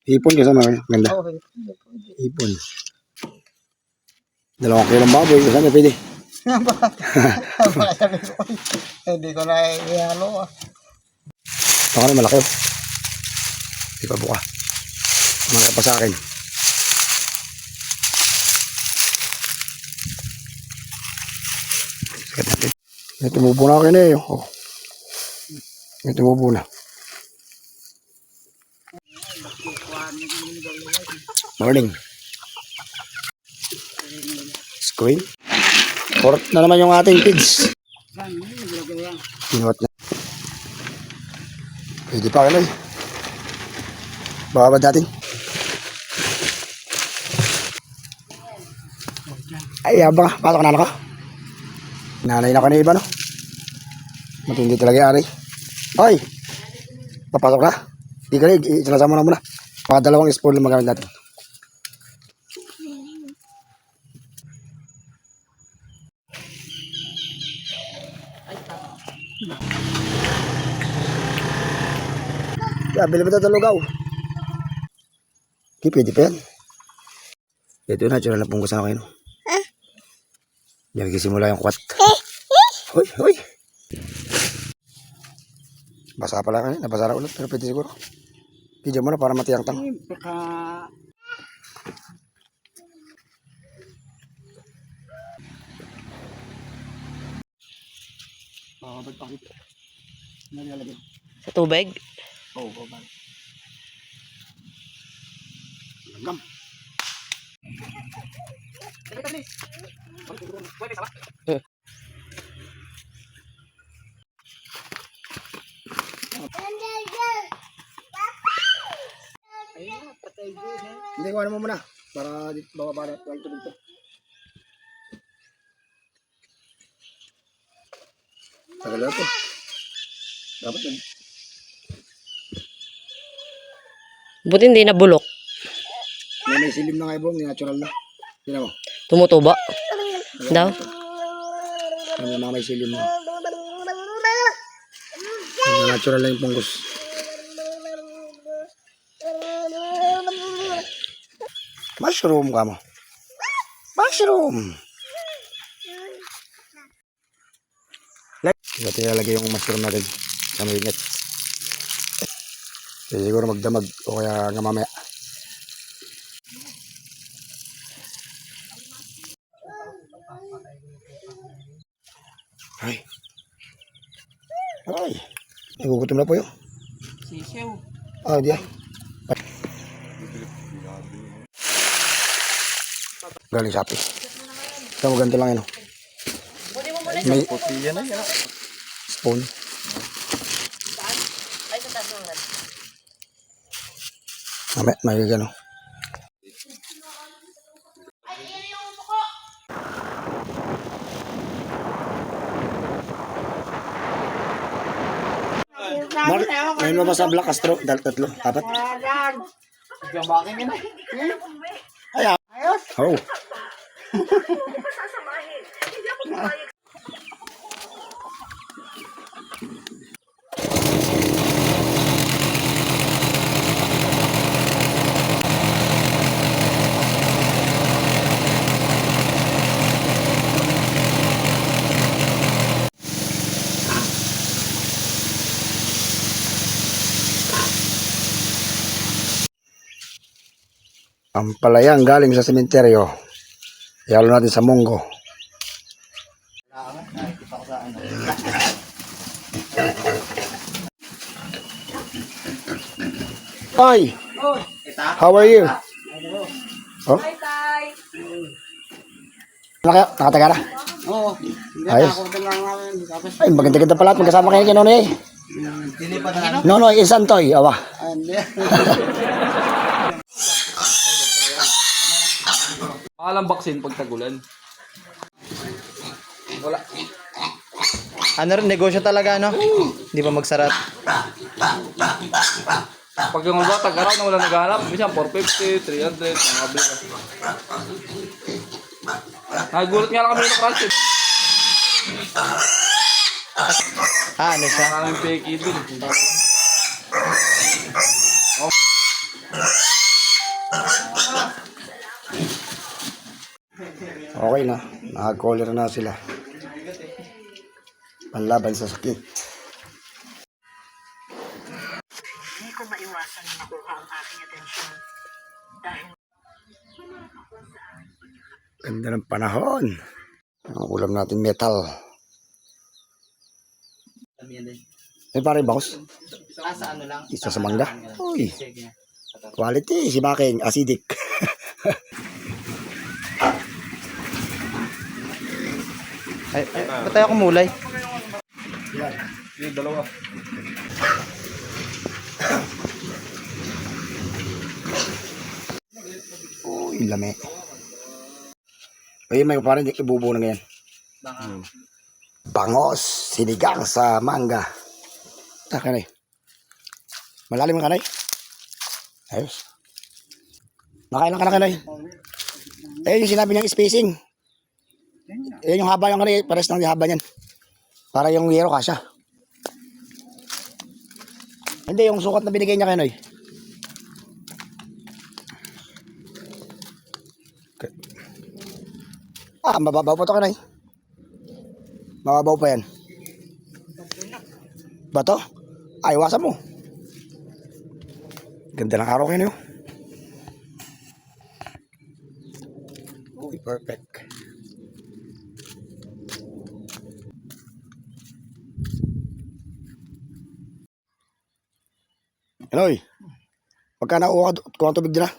Ipon kasama. Ganda. Okay. Ipon. 2 kilong baboy. Kasama pwede. Sabi ko, hindi ko na ihalo. Baka na malaki. Hindi pa buka. Malaki pa sa akin. Sikat natin. May tumubo na akin eh. Oh. May tumubo na. Morning. Screen. Korot na naman yung ating pigs. Pinuhat na. Pwede pa kailan. Babad natin. Ay, abang. Pasok na ako. Nanay na ko na iba, no? Matindi talaga yung ari. Ay! Papasok na. Di ka rin. Isinasama na muna. Mga 2 spoon lang magamit natin. Bili mo ito lugaw. Okay, pwede pa yan. Ito na, natural na pungkusan ako yun. Diyan nagsisimula yung kwat. Hoy, hoy. Basa pala kayo, nabasa na ulit, pero pwede siguro. Pidyo mo na para matiyang-tang. Sa tubig? Oo, baba. Langgam. Hindi, kuha mo muna. Para bababa na lang tubig to. Tagal na ito. Dapat yun. Buti hindi nabulok. May silim na nga ibong, natural na. Tignan mo. Tumutubo. Daw? May mga may silim na. Natural na yung punggos. Mushroom ka mo. Mushroom! Ito ilalagay yung mushroom natin sa may ingat. Kasi siguro magdamag o kaya nga mamaya. Ay. Ay. Nagugutom na po yun. Sisiw. Ah, di ay. Galing Shopee. Ito mo ganito lang yun. May spoon. May gano. Ngayon mo ba sa Black Astro? 3, 4. Ay, ayos. Oh. Ang palayang galing sa sementeryo. Ihalo natin sa munggo. Hi! How are you? Oh? Hi, Tay! Nakataga na? Oo. Ayos. Ay, maganda-ganda pala. Magkasama kayo kay Nonoy. Nonoy, Isantoy. Awa. Alam baksin pag tagulan. Wala. Ano rin, negosyo talaga, no? Hindi pa magsarat. Pag yung iba, tag-araw na wala naghahanap, minsan 450, 300, mga bigas. Nagulat nga lang kami ng crush. Ano siya? Maraming peki dun. Okay na. Naka-collar na sila. Panlaban sa sakit. Hindi ko maiwasan na makuha ang aking atensyon. Dahil Ganda ng panahon. Ang ulam natin metal. May pare bangos. Sa ano lang? Isa sa mangga. Uy. Quality. Si Baking. Acidic. Ba't tayo kumulay? Yung dalawa. Uy, lami. Ay, may parang ibubo na ngayon. Bangos. Sinigang sa mangga. Kanay. Malalim ang kanay. Ayos. Nakailan ka na kanay. Ayun yung sinabi niyang spacing. Ayun yung haba yung kanay. Pares ng haba niyan. Para yung yero kasya. Hindi, yung sukat na binigay niya kanay. Mababaw pa ito kanay. Mababaw pa yan. Bato? Ay, iwasan mo. Ganda ng araw kayo niyo. Uy, perfect. Anoy, pagka nauuha ka, kuha ng tubig dila.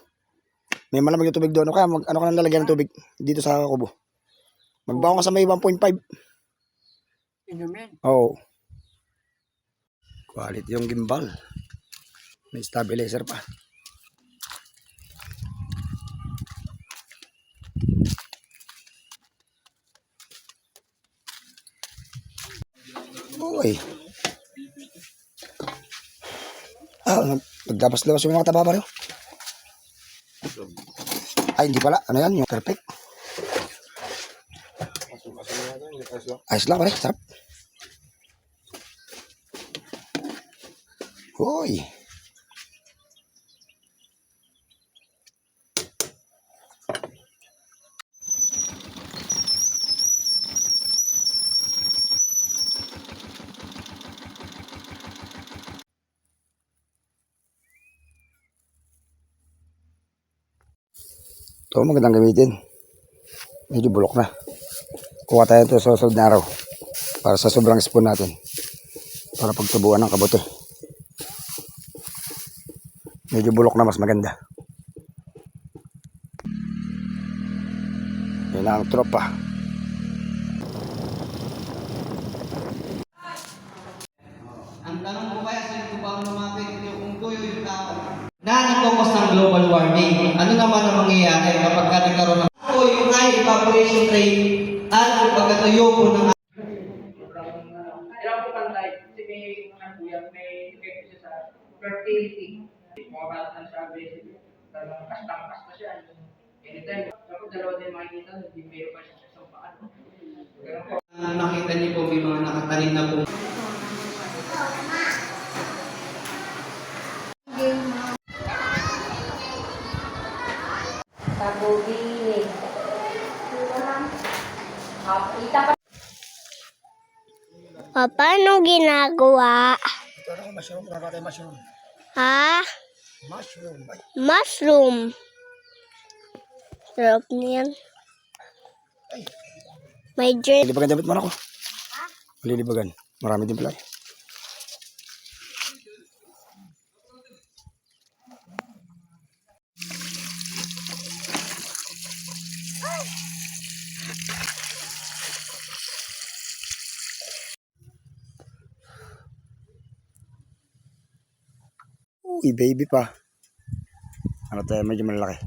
May malamig yung tubig doon. O kaya, ano ka nang lalagyan ng tubig dito sa kubo. Magbaon ka sa may 1.5. Inumin. Oo. Quality yung gimbal. May stabilizer pa. Uy. Nagdapas-labas yung mga taba pa rin. Ay, hindi pala. Ano yan? Yung perfect. Ayos lang pare. Sarap. Uy. Ito magandang gamitin. Medyo bulok na. Kuha tayo ito sa susunod na araw. Para sa sobrang spoon natin. Para pagtubuan ng kabote. Medyo bulok na mas maganda. Yan na ang tropa. Ang tanong ko kaya sa inyo paano lumapit yung kuyo yung tao na nag-focus ng global warming. Ano naman ang mangyayari kapag ka nagkaroon ng yung high evaporation rate at yung pagkatuyo po ng Kailangan po pantay kasi may effect siya sa fertility. Mga bata na sabi, talagang kastang-kas na siya. Anytime, kapag dalawa din makikita, hindi meron pa siya sa isang paan. Ganun po. nakita niyo po may mga nakatanim na po. Tabuginig. Paano ginagawa? Ito na mushroom. Kakatay mushroom. Ha? Mushroom. Mushroom. Sarap niyan. May drink. Lilibagan damit mo na ako. Lilibagan. Marami din pala eh. Uy, baby pa. Ano tayo, medyo malaki.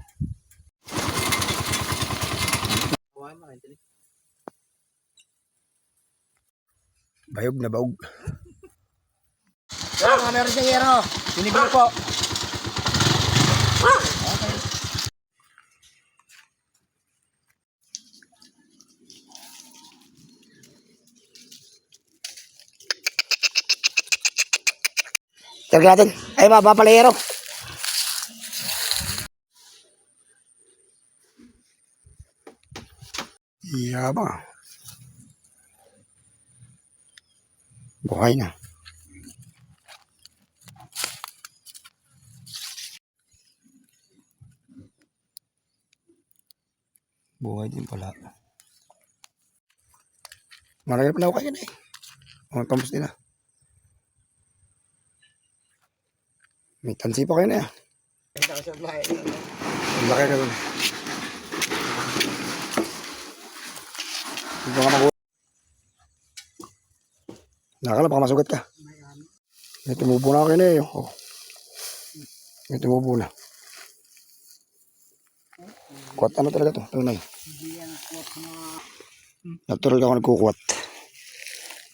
Bayog na baog. Meron siya hero. Sinigil po. Tagyan natin. Ay, mababa pala hero. Yabang. Buhay na. Buhay din pala. Marami pala ako kayo na eh. Mga pamos din ah. May tansi pa kayo na eh. Ang laki ka dun. Hindi ka mag- Nakakala baka masugat ka. May tumubo na kayo na eh. Oh. May tumubo na. Kuwat ano talaga to? Tunay. Natural ka ako nagkukuwat.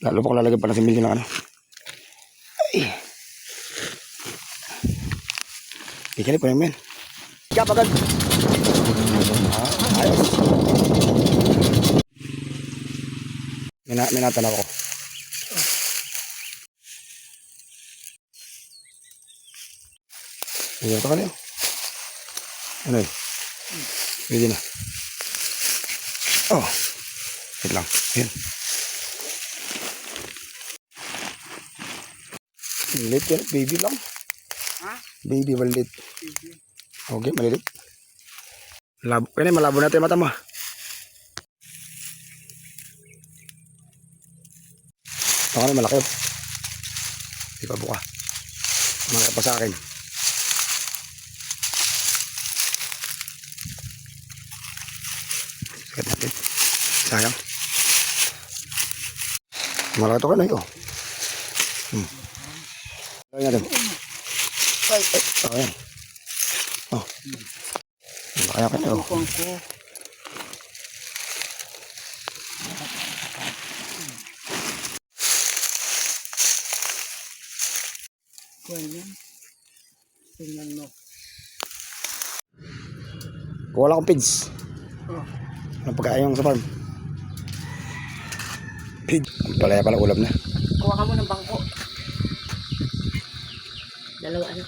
Lalo pa ko lalagyan pa ng similyo ng ano. Ay. Ikanip pa naman. Ika pagad. Ayos. Minatanaw ako. Ayan ito ka na yun. Ano yun? Pwede na. Oh. Wait lang. Ayan. Maliit yan. Baby lang. Baby maliit. Okay, maliit. Labo. Kaya na, malabo natin yung mata mo. Baka na malaki. Di pa buka. Malaki pa sa akin. Sikat natin. Sayang. Malaki ito ka na yun. Lagyan natin. Ayan. Oh. Kaya ka na yun. Wala akong pids. Anong pagkain yung sa farm? Pid. Palaya pala ulam na. Kuha ka mo ng bangko. Dalawa ano.